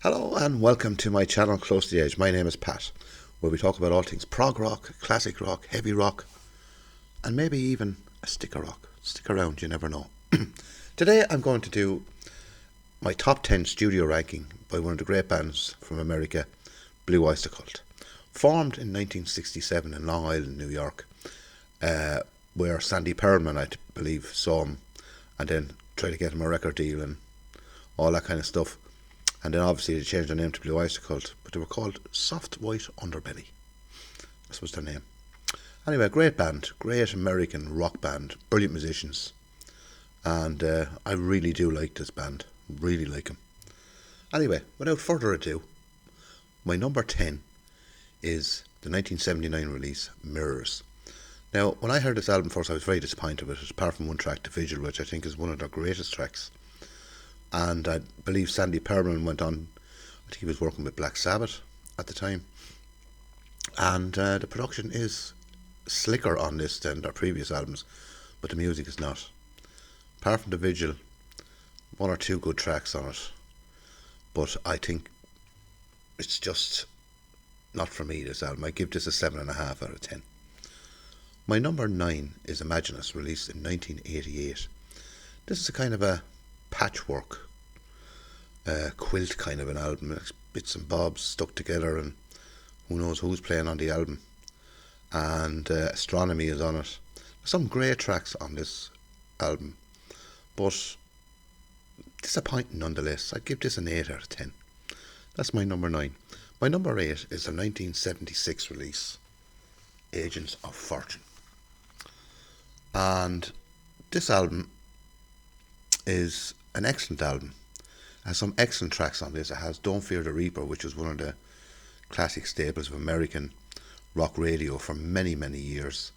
Hello and welcome to my channel Close to the Edge. My name is Pat, where we talk about all things prog rock, classic rock, heavy rock, and maybe even a sticker rock. Stick around, you never know. Today I'm going to do my top 10 studio ranking by one of the great bands from America, Blue Oyster Cult. Formed in 1967 in Long Island, New York, where Sandy Perlman, I believe, saw him and then tried to get him a record deal and all that kind of stuff. And then obviously they changed their name to Blue Oyster Cult, but they were called Soft White Underbelly. This was their name. Anyway, great band, great American rock band, brilliant musicians. And I really do like this band, really like them. Anyway, without further ado, my number 10 is the 1979 release, Mirrors. Now, when I heard this album first, I was very disappointed with it, apart from one track, The Vigil, which I think is one of their greatest tracks. And I believe Sandy Perlman went on, I think he was working with Black Sabbath at the time. And the production is slicker on this than their previous albums, but the music is not. Apart from The Vigil, one or two good tracks on it, but I think it's just not for me, this album. I give this a 7.5 out of 10. My number 9 is Imagine Us, released in 1988. This is a kind of a patchwork quilt kind of an album. It's bits and bobs stuck together, and who knows who's playing on the album. And Astronomy is on it. There's some great tracks on this album, but disappointing nonetheless. I'd give this an 8 out of 10. That's my number 9. My number 8 is a 1976 release, Agents of Fortune. And this album is an excellent album. It has some excellent tracks on this. It has Don't Fear the Reaper, which is one of the classic staples of American rock radio for many, many years.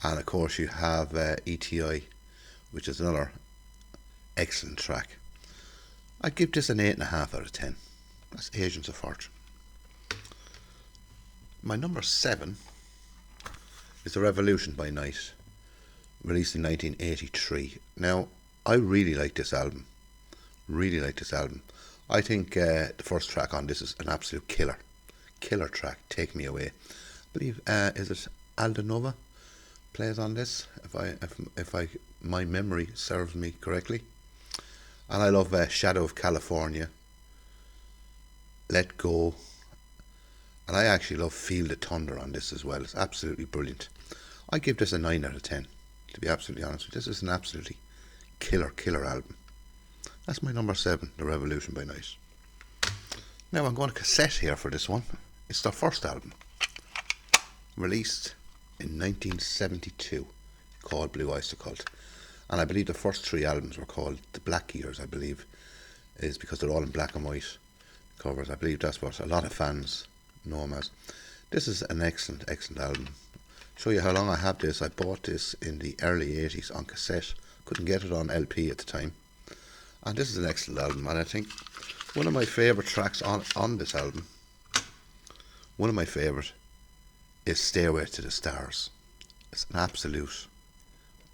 And of course you have E.t.i, which is another excellent track. I'd give this an 8.5 out of 10. That's Agents of Fortune. My number 7 is The Revolution by Night, released in 1983. Now, I really like this album. Really like this album. I think the first track on this is an absolute killer. Killer track, Take Me Away. I believe, is it Aldo Nova plays on this, if my memory serves me correctly. And I love Shadow of California, Let Go. And I actually love Feel the Thunder on this as well. It's absolutely brilliant. I give this a 9 out of 10, to be absolutely honest with you. This is an absolutely killer album. That's my number 7, The Revolution by Night. Now I'm going to cassette here for this one. It's their first album, released in 1972, called Blue Oyster Cult. And I believe the first 3 albums were called The Black Years, I believe, is because they're all in black and white covers. I believe that's what a lot of fans know them as. This is an excellent album. Show you how long I have this. I bought this in the early 80s on cassette. Couldn't get it on LP at the time. And this is an excellent album, and I think one of my favourite tracks on this album, one of my favourite, is Stairway to the Stars. It's an absolute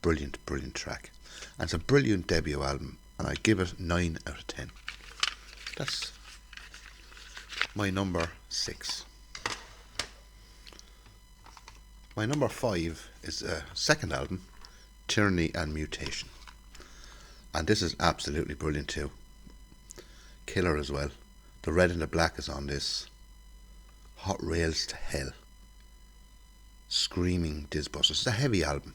brilliant track. And it's a brilliant debut album, and I give it 9 out of 10. That's my number 6. My number 5 is a second album, Tyranny and Mutation. And this is absolutely brilliant too. Killer as well. The Red and the Black is on this. Hot Rails to Hell. Screaming Disbusters. It's a heavy album.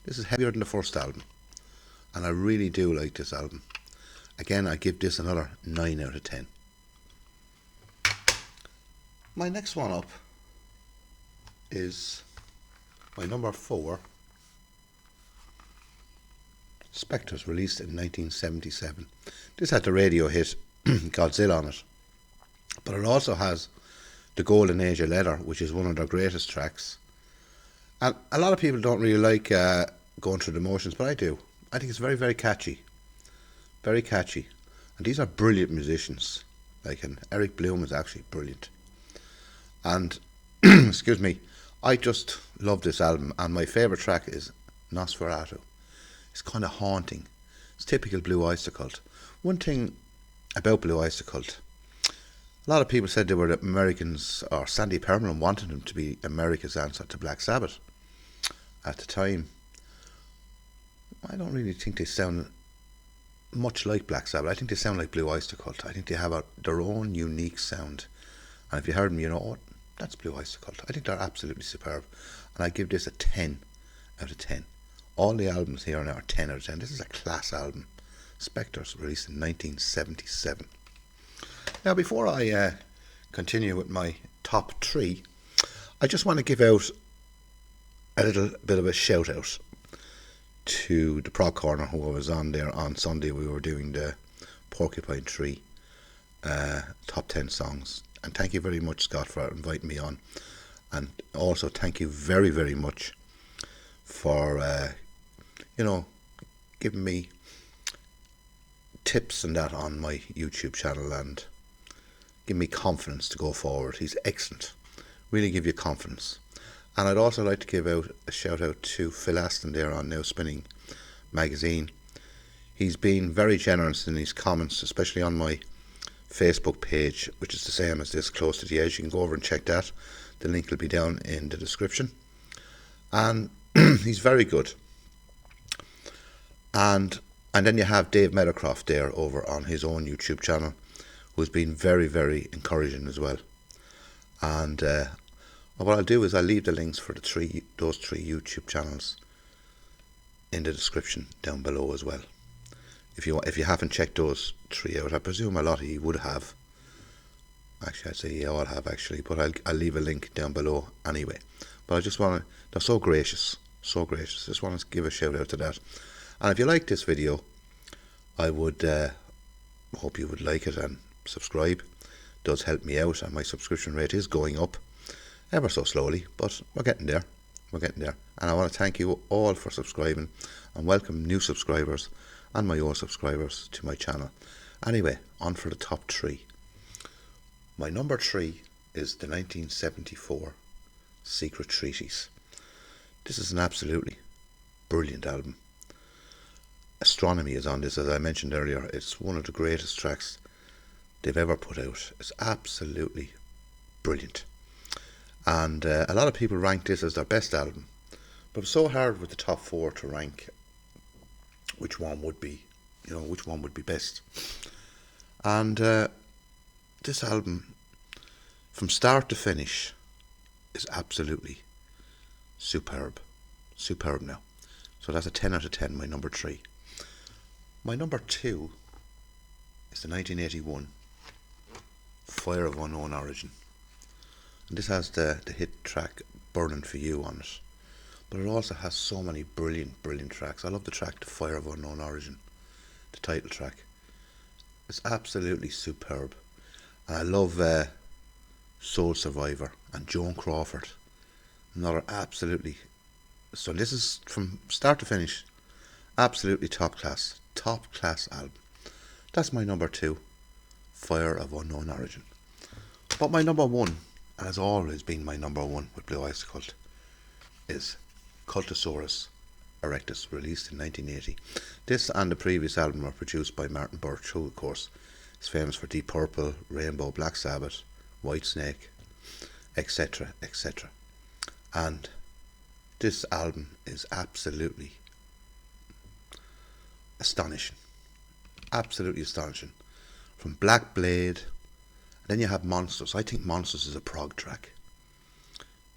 This is heavier than the first album. And I really do like this album. Again, I give this another 9 out of 10. My next one up is my number 4, Spectres, released in 1977. This had the radio hit Godzilla on it, but it also has The Golden Age of Leather, which is one of their greatest tracks. And a lot of people don't really like Going Through the Motions, but I do. I think it's very catchy. Very catchy. And these are brilliant musicians. And Eric Bloom is actually brilliant. And, excuse me, I just love this album, and my favourite track is Nosferatu. It's kind of haunting. It's typical Blue Oyster Cult. One thing about Blue Oyster Cult, A lot of people said they were the Americans, or Sandy Perman wanted them to be America's answer to Black Sabbath at the time. I don't really think they sound much like Black Sabbath. I think they sound like Blue Oyster Cult. I think they have their own unique sound. And if you heard them, you know, oh, that's Blue Oyster Cult. I think they're absolutely superb. And I give this a 10 out of 10. All the albums here now are 10 out of 10. This is a class album. Spectres, released in 1977. Now, before I continue with my top 3, I just want to give out a little bit of a shout out to the Prog Corner who I was on there on Sunday. We were doing the Porcupine Tree top 10 songs. And thank you very much, Scott, for inviting me on. And also thank you very, very much for, giving me tips and that on my YouTube channel and give me confidence to go forward. He's excellent. Really give you confidence. And I'd also like to give out a shout out to Phil Aston there on Now Spinning magazine. He's been very generous in his comments, especially on my Facebook page, which is the same as this, Close to the Edge. You can go over and check that. The link will be down in the description. And he's very good. And then you have Dave Meadowcroft there over on his own YouTube channel, who's been very, very encouraging as well. And what I'll do is I'll leave the links for those three YouTube channels in the description down below as well. If you haven't checked those 3 out, I presume a lot of you would have. Actually, I'd say you all have actually, but I'll leave a link down below anyway. But I just want to, they're so gracious, so gracious. Just want to give a shout out to that. And if you like this video, I would hope you would like it and subscribe. It does help me out, and my subscription rate is going up ever so slowly, but we're getting there. We're getting there. And I want to thank you all for subscribing and welcome new subscribers and my old subscribers to my channel. Anyway, on for the top 3. My number 3 is the 1974 Secret Treaties. This is an absolutely brilliant album. Astronomy is on this, as I mentioned earlier. It's one of the greatest tracks they've ever put out. It's absolutely brilliant. And a lot of people rank this as their best album. But it's so hard with the top 4 to rank which one would be, which one would be best. And this album, from start to finish, is absolutely superb. Superb now. So that's a 10 out of 10, my number 3. My number 2 is the 1981 Fire of Unknown Origin. And this has the hit track Burning for You on it. But it also has so many brilliant, brilliant tracks. I love the track The Fire of Unknown Origin, the title track. It's absolutely superb. And I love Soul Survivor and Joan Crawford. Another absolutely... So this is, from start to finish, absolutely top class album. That's my number 2, Fire of Unknown Origin. But my number 1, and has always been my number 1 with Blue Oyster Cult, is Cultosaurus Erectus, released in 1980. This and the previous album were produced by Martin Birch, who of course is famous for Deep Purple, Rainbow, Black Sabbath, Whitesnake, etc, etc. And this album is absolutely astonishing. Absolutely astonishing. From Black Blade, and then you have Monsters. I think Monsters is a prog track.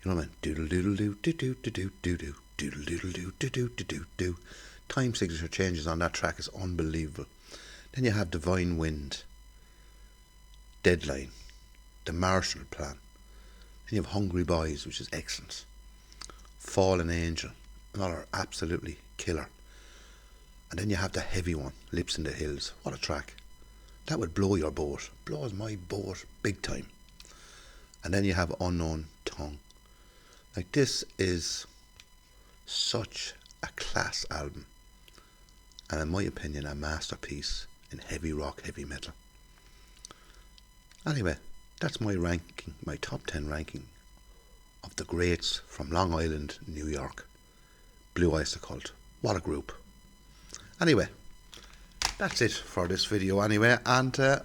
You know what I mean? Doodle doodle doo doo doo doo doo doo doodle doodle doo doo doo doo doo. Time signature changes on that track is unbelievable. Then you have Divine Wind, Deadline, The Marshall Plan. Then you have Hungry Boys, which is excellent. Fallen Angel, another absolutely killer. And then you have the heavy one, Lips in the Hills. What a track. That would blow your boat. Blows my boat big time. And then you have Unknown Tongue. Like, this is such a class album. And in my opinion, a masterpiece in heavy rock, heavy metal. Anyway, that's my ranking, my top 10 ranking of the greats from Long Island, New York. Blue Oyster Cult. What a group. Anyway, that's it for this video anyway, and I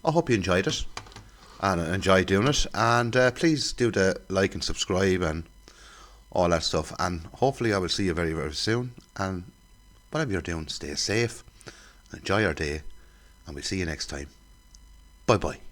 hope you enjoyed it. and I enjoy doing it. And please do the like and subscribe and all that stuff. And hopefully, I will see you very, very soon. And whatever you're doing, stay safe, enjoy your day, and we'll see you next time. Bye bye.